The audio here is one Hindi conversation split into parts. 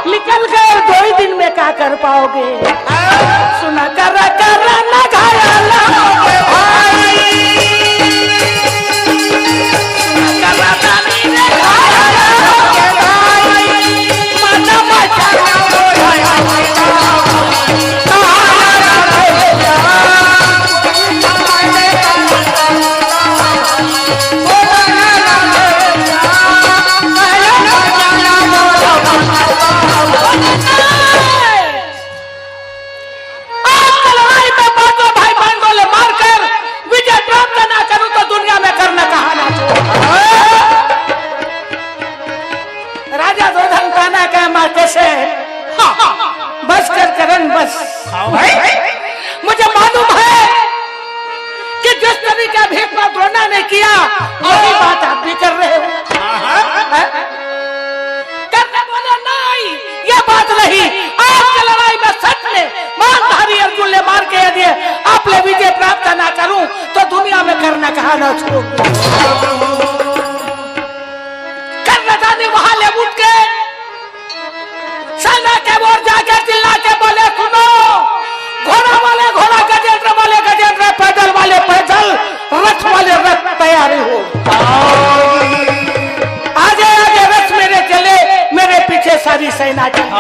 निकल गए 2 ही दिन में क्या कर पाओगे? सुना कर न घायल बस कर करण बस। मुझे मालूम है कि जिस तरीके भीख में द्रोणा ने किया यही बात आप भी कर रहे हो। करने बोले नहीं, ये बात नहीं। आपकी लड़ाई में सच में मानधारी अर्जुन ने मार के यदि आप ले विजय प्राप्त ना करूं तो दुनिया में करना कहा ना छोड़ करना जाने वहां ले उठ के सेना के ओर जाके चिल्ला के बोले सुनो, घोड़ा वाले घोड़ा, गजेंद्र वाले गजेंद्र, पैदल वाले पैदल, रथ वाले रथ, तैयारी हो। आगे आगे रथ मेरे चले, मेरे पीछे सारी सेना चले।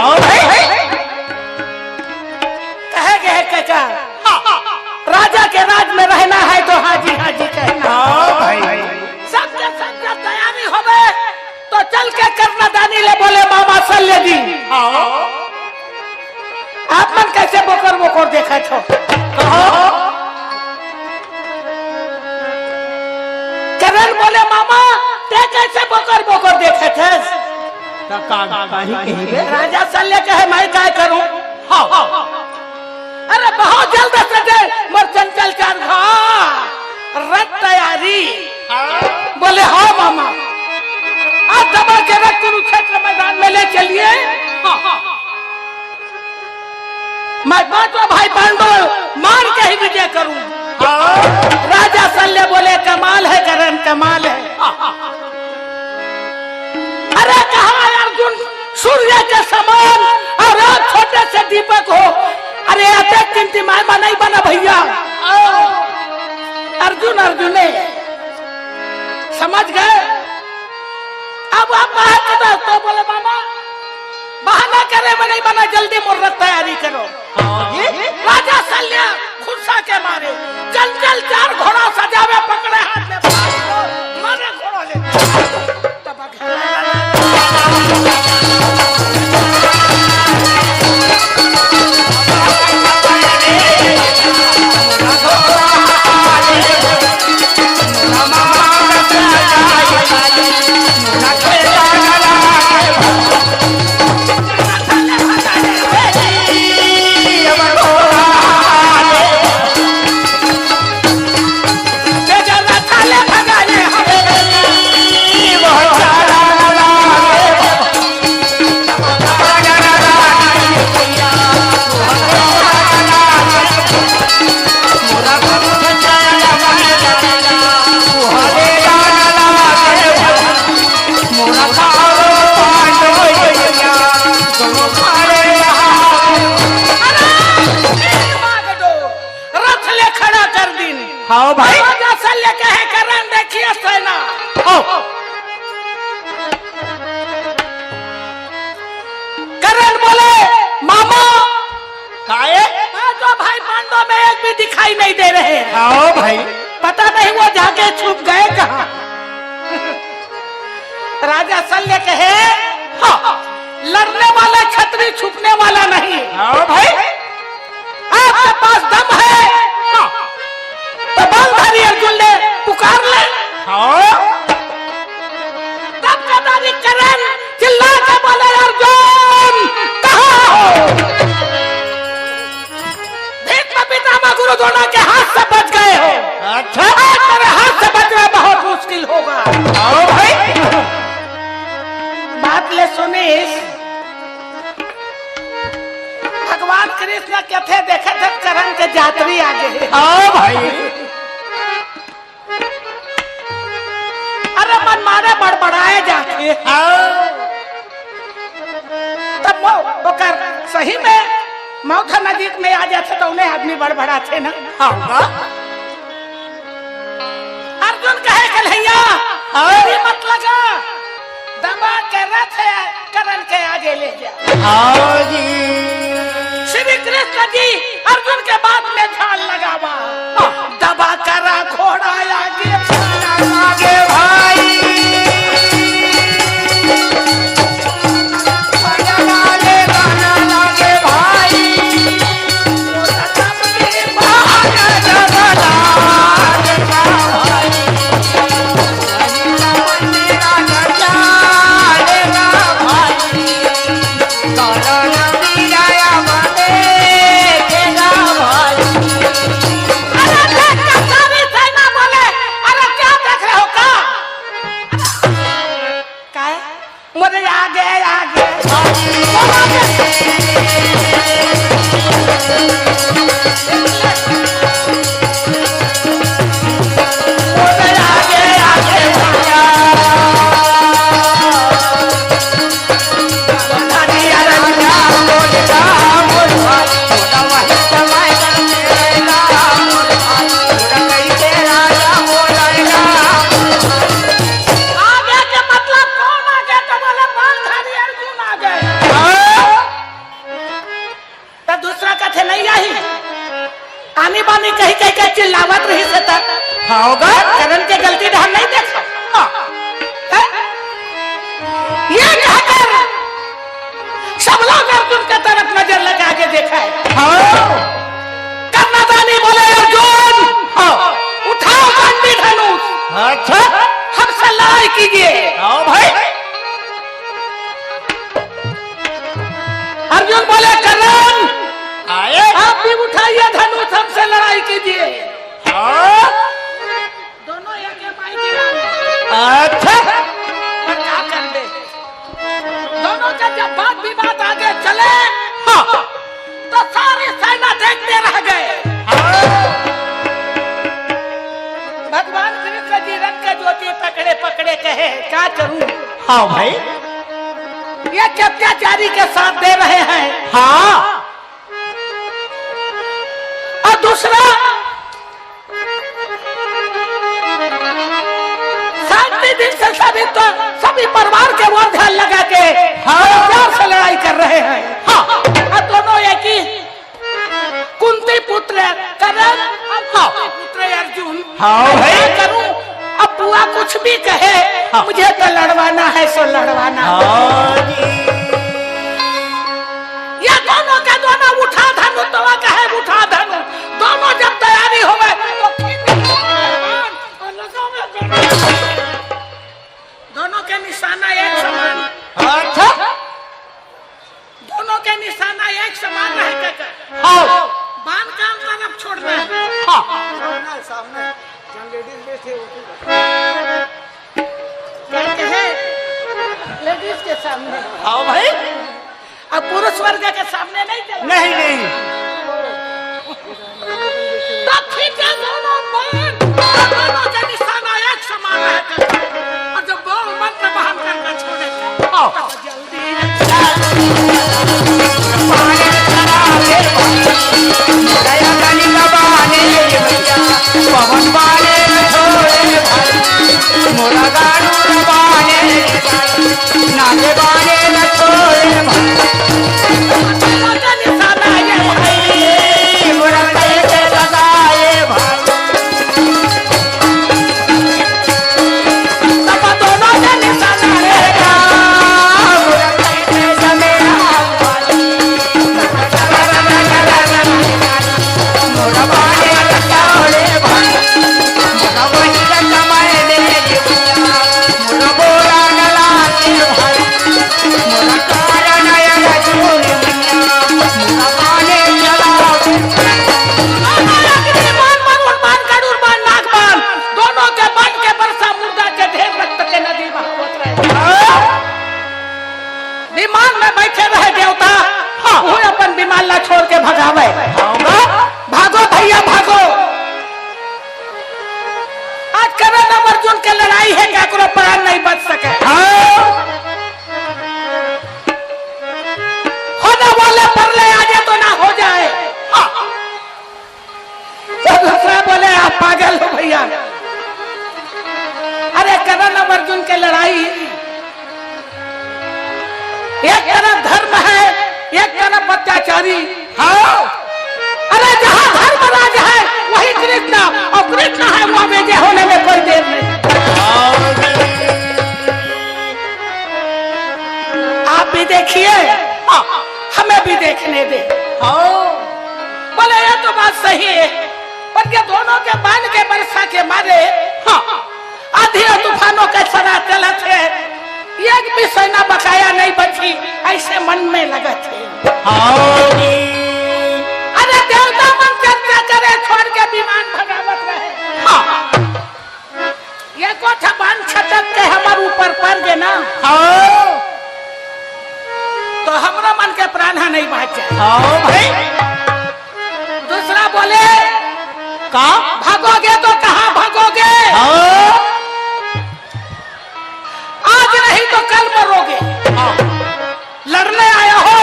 कहे गए कचा राजा के राज में रहना है तो हाजी हाजी कहना। सबके सबके तैयारी हो गए तो चल के करना दानी ले बोले मामा शल्य जी आप मन कैसे बोकर बोकर देखा छो? करण बोले मामा ते कैसे बोकर बोकर देखे थे? राजा शल्य कहे मैं क्या करूं? अरे बहुत जल्द से मोर चंचल चार रथ तैयारी। बोले हाँ मामा आप दबा के रथ कुरुक्षेत्र मैदान में ले चलिए। मैं पांचों भाई पांडव मार के ही विजय करूं। राजा शल्य बोले कमाल है करण, कमाल है। अरे कहा अर्जुन सूर्य के समान और आप छोटे से दीपक हो। अरे ऐसे चिंती मायमा नहीं बना भैया। अर्जुन अर्जुने समझ गए। अब आप बाहर तो बोले मामा बहाना करे मैं नहीं बना, जल्दी मुर्रत तैयारी करो। राजा शल्य गुस्सा के मारे चल चल 4 घोड़ा सजावे, पकड़े हाथ में मारे घोड़ा ले। हाँ भाई राजा शल्य कहे करण देखिए सेना। करण बोले मामा काहे? तो भाई पांडव में एक भी दिखाई नहीं दे रहे। हाँ भाई पता नहीं वो जाके छुप गए कहाँ। राजा शल्य कहे हाँ, लड़ने वाला छतरी छुपने वाला नहीं। हाँ भाई आपके पास दम है तो बलधारी अर्जुन ने पुकार ले। तब कदारी करण चिल्ला के बोले अर्जुन कहाँ हो? भीष्म पितामह गुरु द्रोण के हाथ से बच गए हो। अच्छा मेरे हाथ से बचना बहुत मुश्किल होगा। भाई बात ले सुनीस, भगवान कृष्ण कथे देखे थे करण के यात्री आगे। हाँ भाई अरे मन मारे बड़बड़ाए जाते। तब वो ओकर सही में मौत नजदीक में आ जाते तो उन्हें आदमी बड़बड़ा थे ना। अर्जुन कहे कन्हैया मेरी मत लगा, दबा के रथ करण के आगे ले जा। श्री कृष्ण जी अर्जुन के बात में ध्यान लगावा, दबा कर घोड़ा आगे भाई चिल्लावत रही से होगा करण के गलती ढंग नहीं देखा। ये कहकर सब लोग अर्जुन की तरफ नजर लगा के देखा है। कर्णदानी बोले अर्जुन उठाओ गांडी धनुष, अच्छा हमसे लड़ाई कीजिए। भाई अर्जुन बोले करण आप भी उठाइए धनुष, हमसे लड़ाई कीजिए। दोनों एक अच्छा पर क्या कर दे, दोनों का जब बात विवाद आगे चले तो सारी सेना देखते रह गए। भगवान कृष्ण जी रंग के ज्योति पकड़े पकड़े कहे क्या करूं। हाँ भाई ये अत्याचारी के साथ दे रहे हैं। हाँ और दूसरा दिन से सभी परिवार के वो ध्यान लगा के प्यार से लड़ाई कर रहे हैं। हाँ दोनों एक ही कुंती पुत्र करण और पुत्र अर्जुन। हाँ करूं अब बुआ कुछ भी कहे मुझे तो लड़वाना है सो लड़वाना। ये दोनों के दोनों उठा धनु तो कहे उठा धनु, दोनों जब तैयारी हो गए दोनों के निशाना एक समान। अच्छा दोनों के निशाना एक समान है बाण का तरफ छोड़ना है। सामने लेडीज लेडीज के सामने। हाँ भाई अब पुरुष वर्ग के सामने नहीं चला। नहीं तो ठीक है दोनों के निशाना एक समान है और जब दोनों मंत्र बहाल करके छोड़ेंगे तो जल्दी पवन बाले छोड़े मोरा गाड़ू बाले नाचे बाले न छोड़े निशाना ये भाई मोरा के सदाए भाई सब दोनों के निशाना रहेगा मोरा के समेरा मोरा बाले छोड़े भाई मोरा वही समय दे मोरा बोला गला के भाई मोरा कारण आया छोड़े मोरा बाले चला मान कड़ूर मान नाग मान दोनों के बन के बरसा मुर्दा के ढेर रक्त के नदी बहावत रहे। विमान में बैठे रहे देवता वो अपन विमान ला छोड़ के भगावे। भागो भैया भागो, आज करण और अर्जुन के लड़ाई है क्या करो प्राण नहीं बच सके। पर ले आ जाए तो ना हो जाए। तो दूसरा बोले आप पागल हो भैया, अरे कर्ण और अर्जुन की लड़ाई एक तरफ धर्म है, एक तरफ अत्याचारी। हाँ, अरे जहाँ धर्मराज है वही कृष्ण, और कृष्ण है वहाँ विजय होने में कोई देर नहीं। आप भी देखिए, हमें भी देखने दे। बोले ये तो बात सही है, पर ये दोनों के बाण के वर्षा के मारे आंधी और तूफानों के सदा चला थे, एक भी सेना बकाया नहीं बची, ऐसे मन में लगा थे। अरे देवता मन चर्चा करे, छोड़ के विमान भगावत रहे। ये कोठा बाण छटक के हमारे ऊपर पड़ गए ना, तो हमारा मन के प्राण नहीं बचे। भाई दूसरा बोले कहाँ भागोगे तो कहाँ भागोगे, आज नहीं तो कल मरोगे। लड़ने आया हो,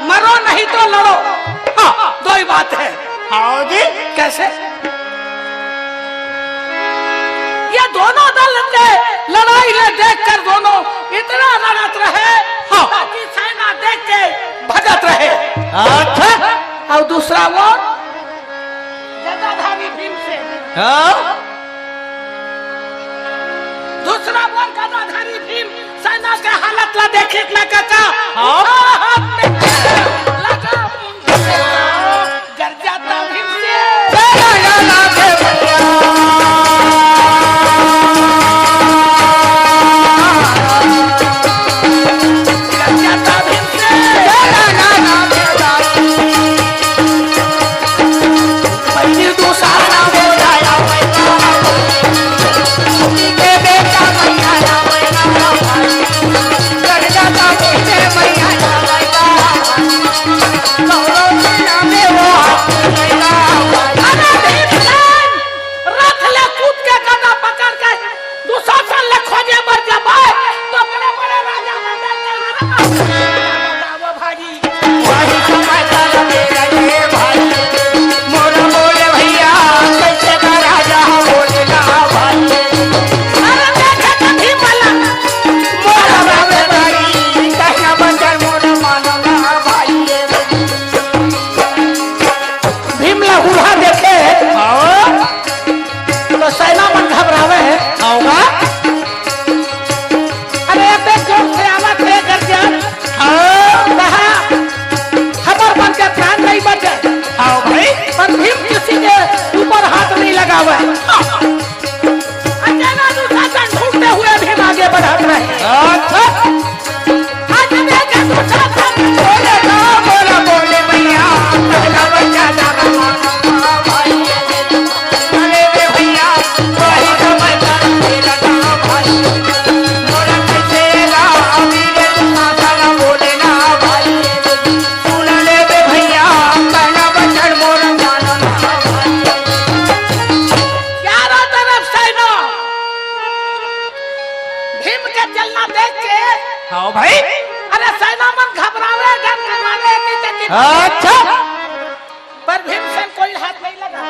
मरो नहीं तो लड़ो। दो ही बात है। जी कैसे? ये दोनों दल के लड़ाई ले देखकर दोनों इतना लड़त रहे ताकि सेना देख के भगत रहे। अच्छा, और दूसरा वो गदाधारी भीमसेन। दूसरा वो गदाधारी भीम सेना के हालत ला देखे ना काका, लगा गर जाता भीमसेन। अच्छा, पर भीमसेन कोई हाथ नहीं लगा।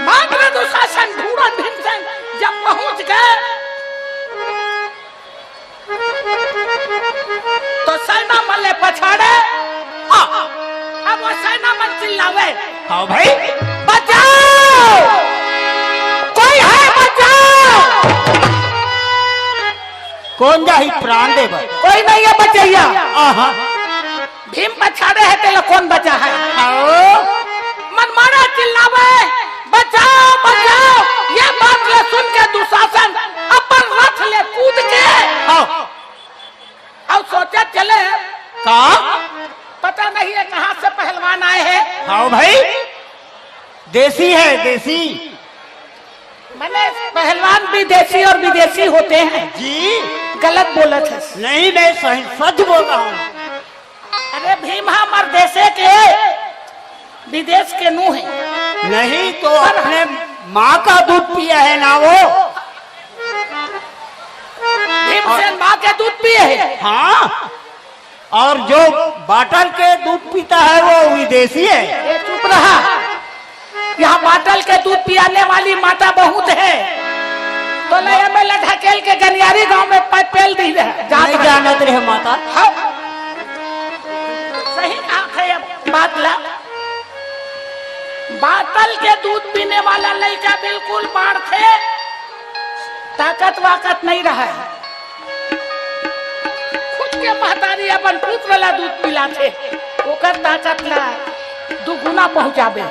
मात्र दुशासन ढूंढा भीमसेन जब पहुंच गए तो सेना मल्ले पछाड़े। अब वो सेना मन चिल्लावे, हाँ भाई बचाओ, कोई है बचाओ। कौन जाही प्राण दे भाई? कोई नहीं है बचैया। भीम पछाड़े है तेला कौन बचा है? मनमाना चिल्लावे बचाओ बचाओ। ये बात ले सुन के दुशासन अपन रथ ले कूद के और सोचे चले कहाँ, पता नहीं है कहाँ से पहलवान आए हैं। हाँ भाई देसी है, देसी। मैंने पहलवान भी देसी और विदेशी होते हैं जी। गलत बोला था। नहीं मैं सही सच बोल रहा हूँ। अरे भीम हमारे देशे के विदेश के मुंह है। नहीं तो अपने माँ का दूध पिया है ना वो। भीमसेन माँ के दूध पिए है। हाँ, और जो बाटल के दूध पीता है वो विदेशी है। ये चुप रहा। यहाँ बाटल के दूध पियाने वाली माता बहुत है। तो नया में ढकेल के गनियारी गांव में पेल दी है। नहीं जानत रहे माता। हाँ। सही बात है। बात ला बाटल के दूध पीने वाला लड़का बिल्कुल बाढ़ थे, ताकत वाकत नहीं रहा है। खुद के महतारी अपन पुत्र वाला दूध पिला थे, ओकर ताकत ला दुगुना पहुंचाबे।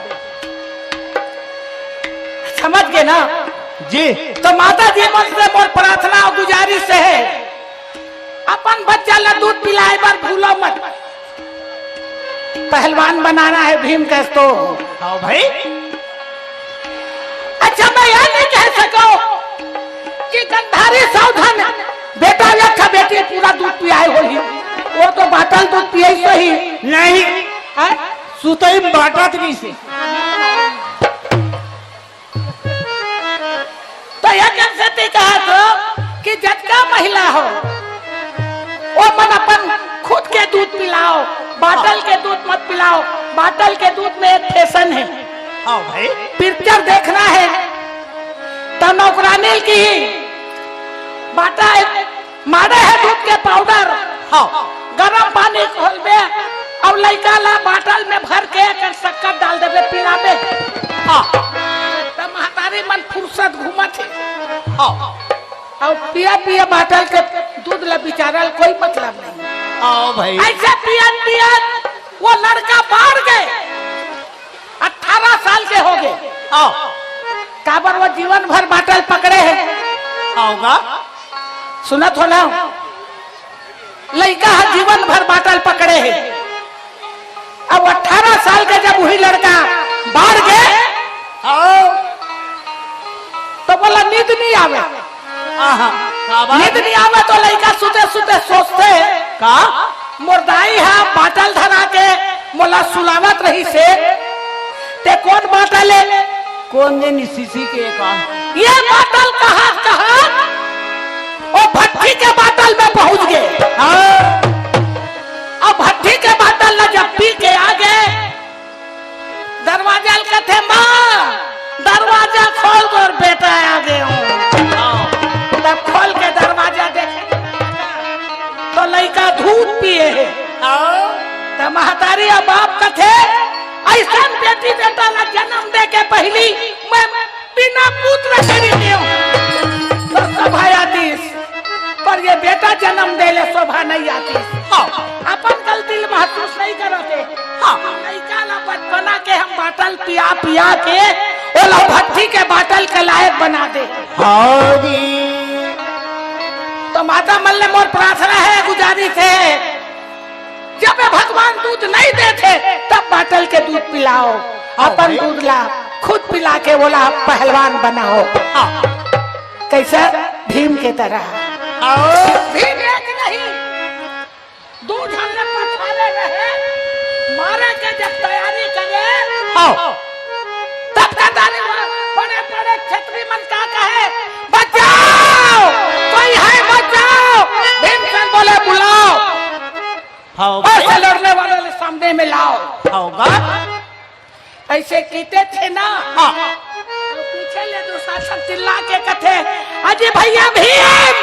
समझ गए ना जी। तो माता जी मन से मोर प्रार्थना और गुजारिश है, अपन बच्चा ला दूध पिलाए बार भूलो मत। पहलवान बनाना है भीम कैस तो। हाँ भाई। अच्छा मैं यह नहीं कह सकूं कि गंधारी सावधान बेटा या बेटी पूरा दूध पियाए होगी, वो तो बाटल दूध पिए सही नहीं सुतई बाटत नहीं से। तो यह कैसे कहा तो कि जटका महिला हो वो मन अपन खुद के दूध पिलाओ, बाटल के दूध मत पिलाओ। बाटल के दूध में एक फैशन है। हाँ भाई। पिक्चर देखना है तो नौकरानी की बाटा मारे है दूध के पाउडर। हाँ। गरम पानी खोलबे और लड़का ला बाटल में भर के शक्कर डाल देवे पिलाबे। हाँ। तो महतारी मन फुर्सत घूमत है। हाँ। और पिया पिया बाटल के दूध ला बेचारा कोई मतलब नहीं। हाँ भाई। ऐसे पिया पिया वो लड़का बाढ़ गए, 18 साल के हो गए। हाँ। काबर वो जीवन भर बाटल पकड़े हैं। होगा। सुनत हो ना, लड़का जीवन भर बाटल पकड़े हैं। अब 18 साल का जब वही लड़का बाढ़ गए तो बोला नींद नहीं आवे। नींद नहीं आवे तो लड़का सुते सुते सोचते का मुर्दाई है बाटल धरा के मोला सुलावत रही से ते कौन बाटल है? कौन दिन सीसी के का ये बाटल कहा और भट्टी के बाटल में पहुंच गए। अब भट्टी के बाटल न जब पी के आ गए, दरवाजा कहते माँ दरवाजा खोल दो और बेटा आ गए हूँ। तब खोल के दरवाजा देखे तो लड़का दूध पिए है। तो महतारी और बाप कथे ऐसा बेटी बेटा ला जन्म दे के पहली मैं बिना पुत्र खरीदी हूँ तो शोभा आती, पर ये बेटा जन्म दे ले शोभा नहीं आती। अपन गलती महसूस नहीं करते। बना के हम बाटल पिया पिया के ओला भट्टी के बाटल के लायक बना दे। तो माता मन ने मोर प्रार्थना है गुजारिश है, जब भगवान दूध नहीं देते तब बाटल के दूध पिलाओ। अपन दूध ला खुद पिला के बोला पहलवान बनाओ। कैसा भीम के तरह। भीम एक नहीं दूध हमने पछाड़े रहे, मारे के जब तैयारी करे तब कतारी बड़े बड़े क्षत्रिय मन का कहे बचाओ कोई है बचाओ। भीमसेन बोले बुलाओ ऐसे लड़ने वाले सामने में लाओ। होगा। ऐसे कीते थे ना। तो पीछे ले दुशासन चिल्ला के कथे अजय भैया भीम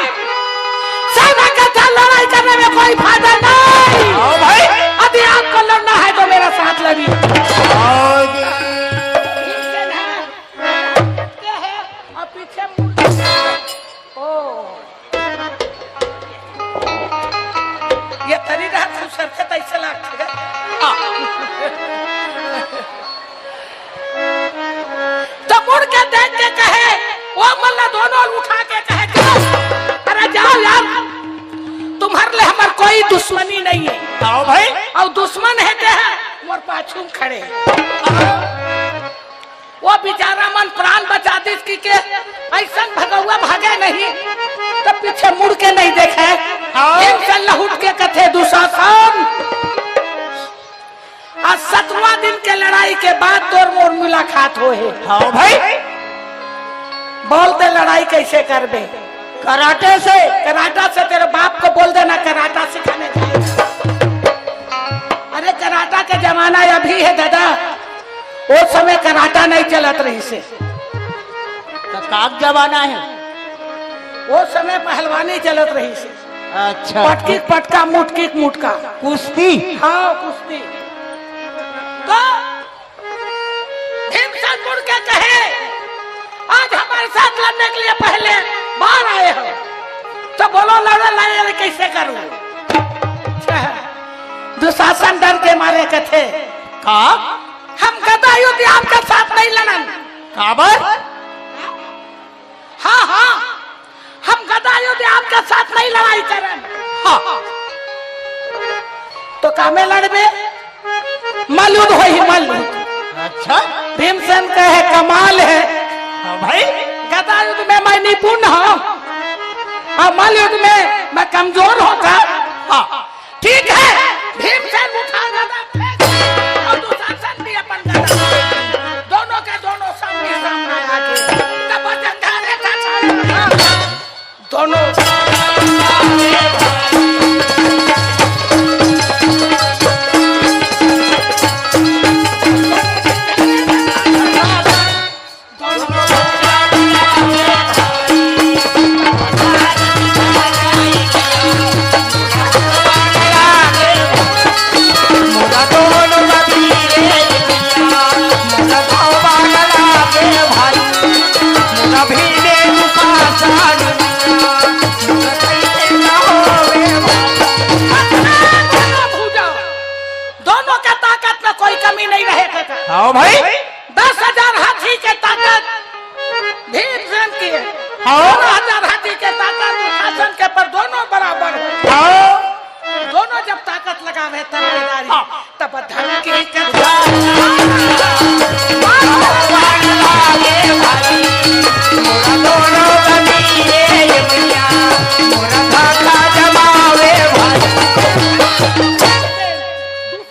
सेना कथा लड़ाई करने में कोई फायदा नहीं। भाई अभी आपको लड़ना है तो मेरा साथ लड़िए। पीछे ये तरी रहा था सरकत ऐसे लगता तो मुड़ के देख के कहे वो मल्ला दोनों उठा के कहे अरे जाओ यार तुम्हारे लिए हमार कोई दुश्मनी नहीं है। आओ भाई। और दुश्मन है के है मोर पाछू खड़े। वो बेचारा मन प्राण बचा दी के ऐसा भगवा भागे नहीं तो पीछे मुड़ के नहीं देखे। लहुट के कथे दुशासन आज 7वां दिन के लड़ाई के बाद तोर मोर मुलाकात हो है। हाँ भाई। बोल दे लड़ाई कैसे करबे? कराटे से। कराटा से तेरे बाप को बोल देना कराटा सिखाने जाएगा। जमाना अभी है दादा, वो समय कराटा नहीं चलत रही से, तो काक जमाना है। वो समय पहलवानी चलत रही से। अच्छा, पटकी पटका मुटकी मुटका कुश्ती। हाँ कुश्ती। तो भीमसेन मुड़ के कहे आज हमारे साथ लड़ने के लिए पहले बाहर आए हो, तो बोलो लड़े कैसे करूं। दुशासन डर के मारे के थे, का हम गदा युद्ध आपके साथ नहीं लड़न। काबर? हाँ हाँ, हम गदा युद्ध आपके साथ नहीं लड़ाई करन। हाँ। तो कामे लड़बे, मल्लुद हो ही मल्लुद। अच्छा, भीमसेन कहे कमाल है। हाँ भाई, गदा युद्ध में मैं निपुण हूँ और मल्लयुद्ध में मैं कमजोर होगा। हाँ ठीक है। भीमसेन उठा गदा फेंक और दुशासन भी अपन गदा, दोनों के दोनों सामने सामने आके तब अंधारे का छाया दोनों हाँ भाई, 10,000 हाथी के ताकत भीमसेन की है, 12,000 हाथी के ताकत दुशासन के, पर दोनों बराबर हो। दोनों जब ताकत लगावे तब तब धमकी के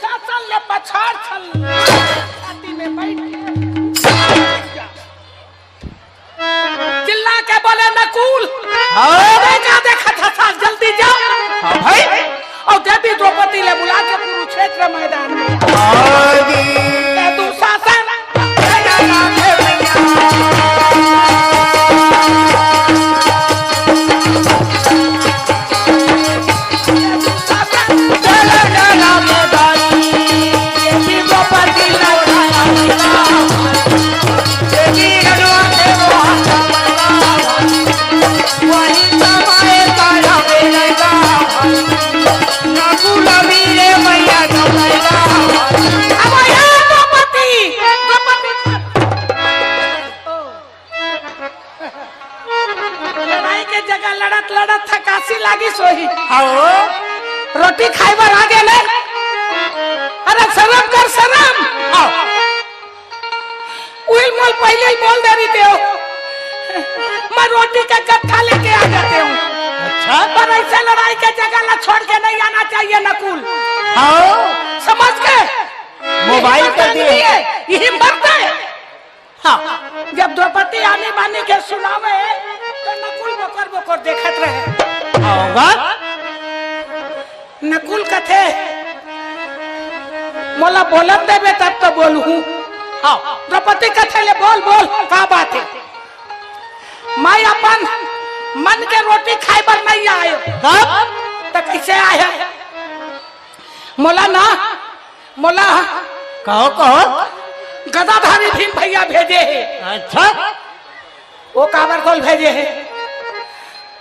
दुशासन ले पछाड़ छाती में बैठ चिल्ला के बोले नकुल, देखा था साथ जल्दी जाओ। हाँ भाई, और देवी द्रौपदी ले बुला के कुरुक्षेत्र मैदान में दुशासन लड़त थकासी लागी सोही। रोटी खाइबर आगे ले, अरे शर्म कर शर्म। उइल मोल पहले ही बोल दे रही थे, मैं रोटी का गट्ठा लेके आ जाते हूँ। अच्छा, पर ऐसे लड़ाई के जगह ला छोड़ के नहीं आना चाहिए नकुल। समझ के मोबाइल कर दिए, यही मरता है। हाँ, जब द्रौपदी आने बानी के सुनावे तो नकुल बोकर बोकर देखत रहे। नकुल कथे मोला बोलत देवे तब तो बोलू। हाँ, द्रौपदी कथे ले बोल बोल का बात है। मैं अपन मन के रोटी खाए पर नहीं आयो तो कैसे आया? मोला ना मोला कहो गदाधारी भीम भैया भेजे है। अच्छा, वो काबर कोल भेजे है,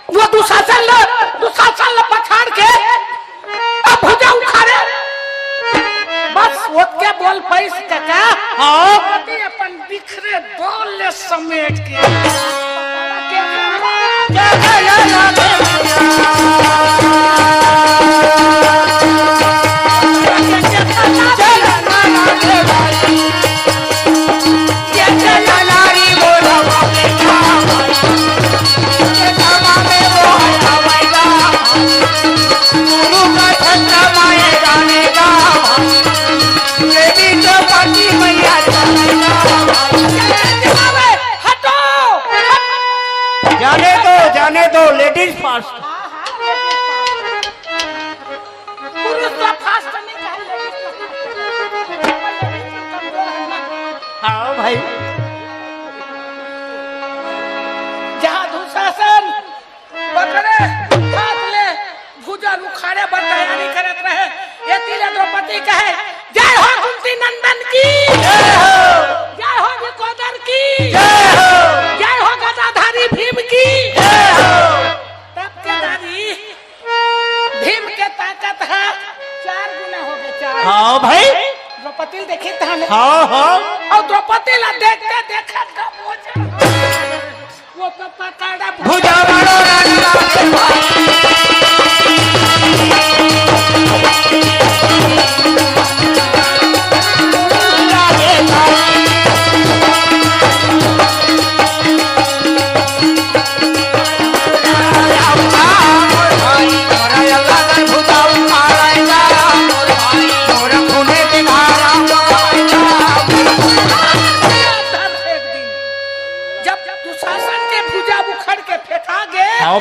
वो दुशासन ल पछाड़ के अब भुजा उखाड़े, बस वो के बोल पैस का अपन बिखरे बोल ले समेट के जाने दो, लेडीज फास्ट। पुरुष तो फास्ट नहीं कहे, हाँ भाई। द्रौपदी देखी थाने। हाँ हाँ। और द्रौपदी ला देखते देखा कब हो जाए वो तो पकड़ा भुजा वाला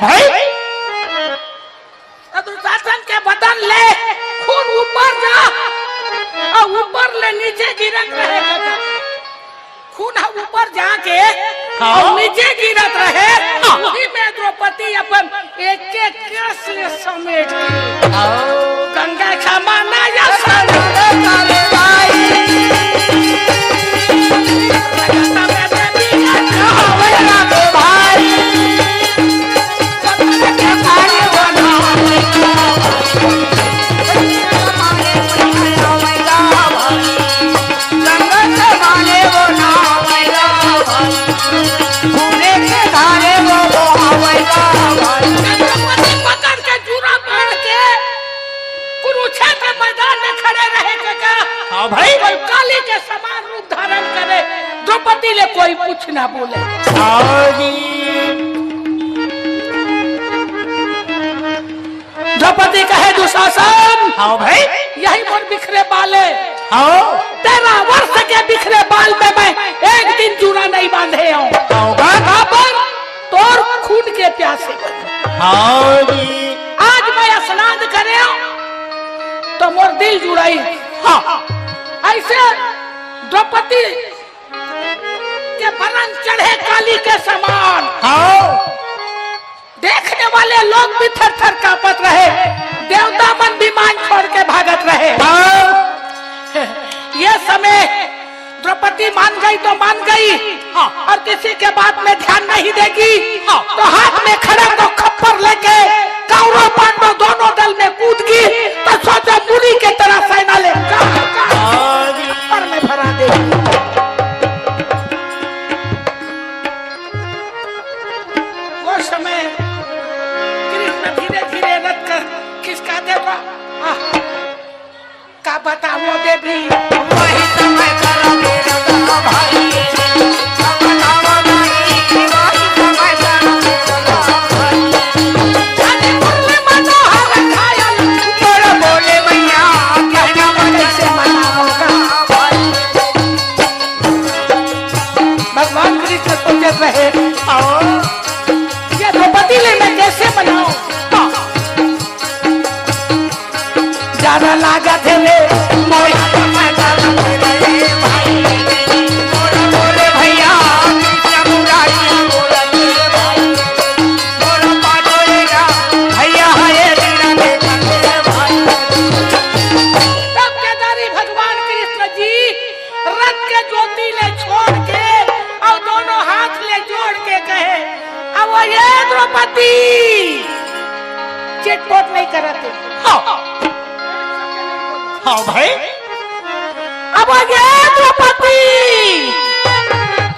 भाई दुशासन के बदन ले खून ऊपर जा और ऊपर ले नीचे गिरत रहेगा खून ऊपर जाके और नीचे गिरत रहे उसी में द्रौपदी अपन एक एक केस ले समेट गंगा क्षमा या भाई काली के समान रूप धारण करे द्रौपदी ले कोई कुछ ना बोले। द्रौपदी कहे दुशासन हाँ भाई यही मोर बिखरे बाले हाँ 13 वर्ष के बिखरे बाल में मैं एक दिन जूड़ा नहीं बांधे हूँ तोर खून के प्यासे हाँ आज मैं स्नान करे तो मोर दिल जुड़ाई। हाँ ऐसे द्रौपदी के बरन चढ़े काली के समान। हाँ देखने वाले लोग भी थर थर कांपत रहे देवता मन भी मान छोड़ के भागत रहे। ये समय द्रौपदी मान गई तो मान गई और किसी के बात में ध्यान नहीं देगी तो हाथ में खड़ा तो खप्पर लेके कौरव पांडव दोनों दल में कूद गई तो सोचा मुनि के तरह सेना ले पर में भरा देगी। वो समय कृष्ण धीरे धीरे रथ कर किसका देवा का बताओ देवी वही समय करा मेरा भाई रहे ये द्रौपदी ले मैं कैसे बनाऊं ज्यादा लागत है ले भैया तब केदारी भगवान कृष्ण जी रथ के ज्योति ले छोड़ के और दोनों हाथ ले जोड़ के कहे अब ये द्रौपदी चिटपोट नहीं करते। हाँ भाई अब ये द्रौपदी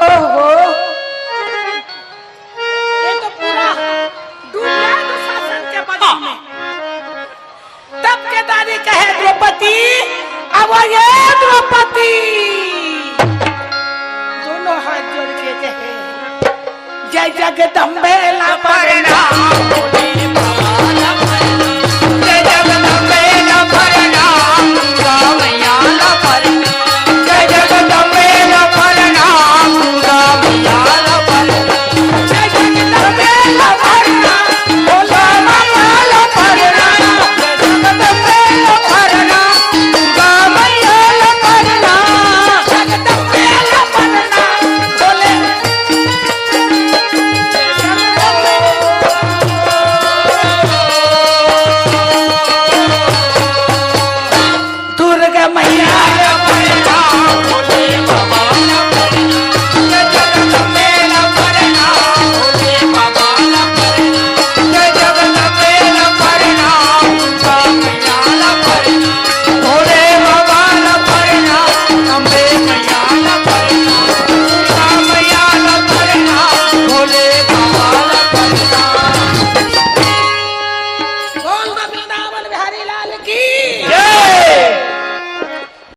ओहो ये तो पूरा डूब गया दुशासन के बदन में। तब केदारी कहे द्रौपदी अब ये द्रौपदी दोनों हाथ जोड़ के कहे जय जगदम्बे ला